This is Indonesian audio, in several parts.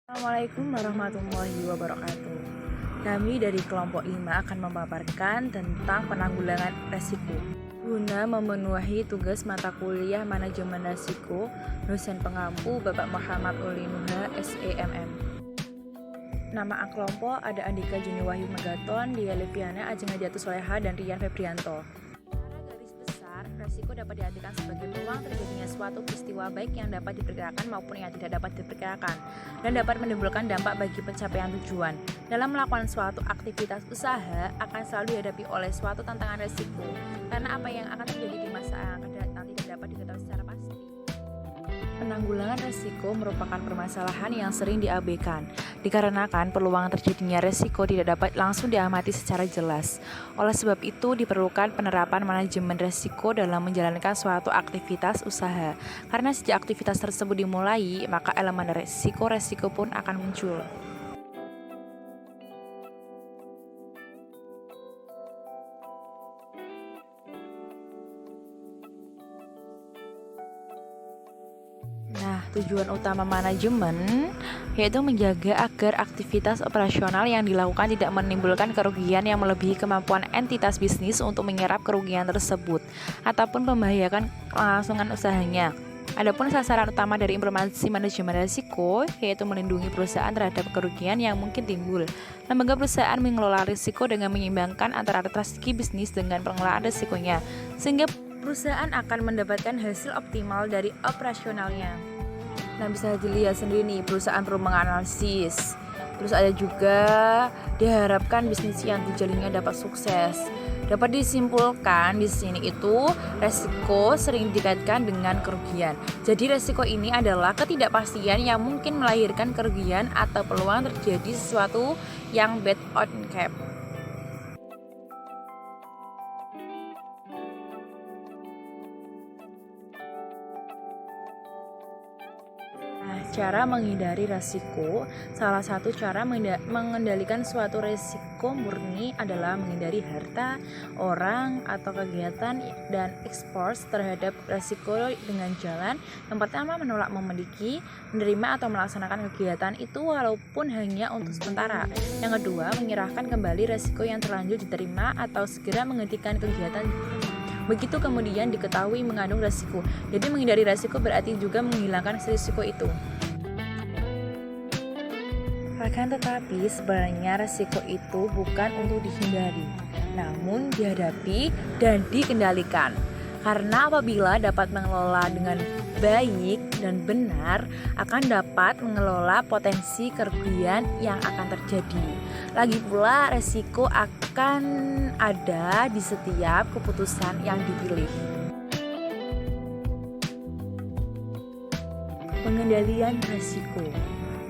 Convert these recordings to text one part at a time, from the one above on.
Assalamualaikum warahmatullahi wabarakatuh. Kami dari kelompok 5 akan memaparkan tentang penanggulangan resiko guna memenuhi tugas mata kuliah manajemen resiko. Dosen pengampu Bapak Muhammad Uli Nuha, SEMM. Nama kelompok ada Andika Juni Wahyu Megaton, Dia Leviana, Ajeng Hadiatus Soleha, dan Rian Febrianto. Resiko dapat diartikan sebagai peluang terjadinya suatu peristiwa baik yang dapat diperkirakan maupun yang tidak dapat diperkirakan dan dapat menimbulkan dampak bagi pencapaian tujuan. Dalam melakukan suatu aktivitas usaha akan selalu dihadapi oleh suatu tantangan resiko karena apa yang akan terjadi di masa yang akan datang tidak dapat diketahui secara pasti. Penanggulangan resiko merupakan permasalahan yang sering diabaikan, dikarenakan peluang terjadinya resiko tidak dapat langsung diamati secara jelas. Oleh sebab itu, diperlukan penerapan manajemen resiko dalam menjalankan suatu aktivitas usaha. Karena sejak aktivitas tersebut dimulai, maka elemen resiko pun akan muncul. Tujuan utama manajemen yaitu menjaga agar aktivitas operasional yang dilakukan tidak menimbulkan kerugian yang melebihi kemampuan entitas bisnis untuk menyerap kerugian tersebut ataupun membahayakan kelangsungan usahanya. Adapun sasaran utama dari implementasi manajemen risiko yaitu melindungi perusahaan terhadap kerugian yang mungkin timbul. Lembaga perusahaan mengelola risiko dengan menyeimbangkan antara strategi bisnis dengan pengelolaan risikonya, sehingga perusahaan akan mendapatkan hasil optimal dari operasionalnya. Nah, bisa dilihat sendiri nih, perusahaan perlu menganalisis. Terus ada juga diharapkan bisnis yang dijalinnya dapat sukses. Dapat disimpulkan di sini itu resiko sering dikaitkan dengan kerugian. Jadi resiko ini adalah ketidakpastian yang mungkin melahirkan kerugian atau peluang terjadi sesuatu yang bad outcome. Cara menghindari resiko. Salah satu cara mengendalikan suatu resiko murni adalah menghindari harta, orang, atau kegiatan dan ekspor terhadap resiko dengan jalan yang pertama menolak memiliki, menerima atau melaksanakan kegiatan itu walaupun hanya untuk sementara. Yang kedua, menyerahkan kembali resiko yang terlanjur diterima atau segera menghentikan kegiatan begitu kemudian diketahui mengandung resiko. Jadi menghindari resiko berarti juga menghilangkan risiko itu. Akan tetapi sebenarnya resiko itu bukan untuk dihindari, namun dihadapi dan dikendalikan. Karena apabila dapat mengelola dengan baik dan benar, akan dapat mengelola potensi kerugian yang akan terjadi. Lagi pula resiko akan ada di setiap keputusan yang dipilih. Pengendalian resiko.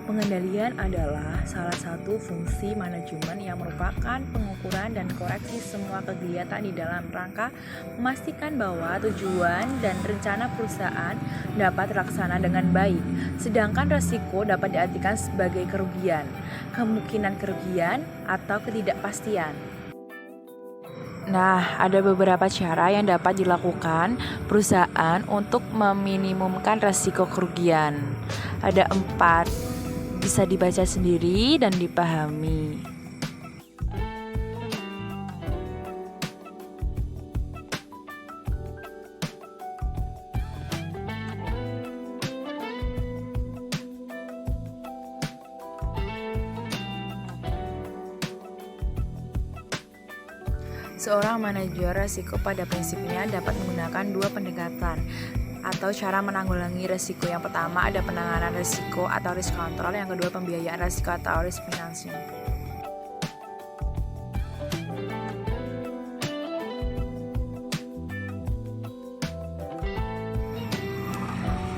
Pengendalian adalah salah satu fungsi manajemen yang merupakan pengukuran dan koreksi semua kegiatan di dalam rangka memastikan bahwa tujuan dan rencana perusahaan dapat terlaksana dengan baik. Sedangkan risiko dapat diartikan sebagai kerugian, kemungkinan kerugian, atau ketidakpastian. Nah, ada beberapa cara yang dapat dilakukan perusahaan untuk meminimumkan risiko kerugian. Ada 4. Bisa dibaca sendiri dan dipahami. Seorang manajer risiko pada prinsipnya dapat menggunakan 2 pendekatan atau cara menanggulangi risiko. Yang pertama ada penanganan risiko atau risk control, yang kedua pembiayaan risiko atau risk financing.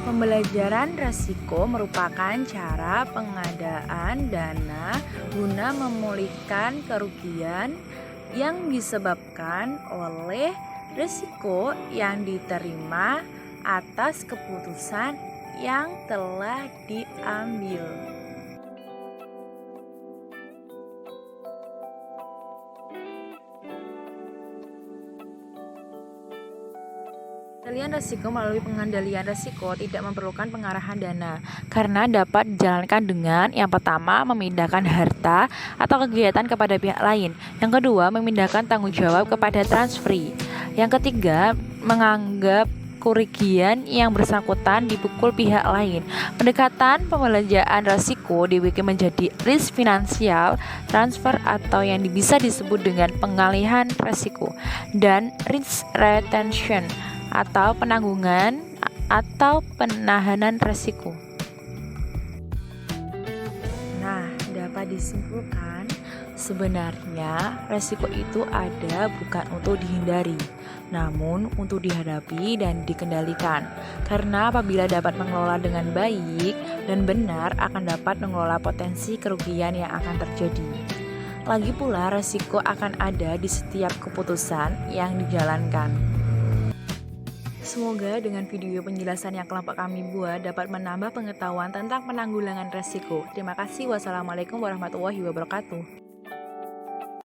Pembelajaran risiko merupakan cara pengadaan dana guna memulihkan kerugian yang disebabkan oleh risiko yang diterima atas keputusan yang telah diambil. Pengendalian resiko melalui pengendalian resiko tidak memerlukan pengarahan dana karena dapat dijalankan dengan yang pertama memindahkan harta atau kegiatan kepada pihak lain, yang kedua memindahkan tanggung jawab kepada transferee, yang ketiga menganggap kerugian yang bersangkutan dipukul pihak lain. Pendekatan pembelanjaan resiko dibagi menjadi risk finansial transfer atau yang bisa disebut dengan pengalihan resiko dan risk retention atau penanggungan atau penahanan resiko. Nah, dapat disimpulkan sebenarnya resiko itu ada bukan untuk dihindari, namun untuk dihadapi dan dikendalikan. Karena apabila dapat mengelola dengan baik dan benar akan dapat mengelola potensi kerugian yang akan terjadi. Lagi pula resiko akan ada di setiap keputusan yang dijalankan. Semoga dengan video penjelasan yang kelompok kami buat dapat menambah pengetahuan tentang penanggulangan resiko. Terima kasih. Wassalamualaikum warahmatullahi wabarakatuh.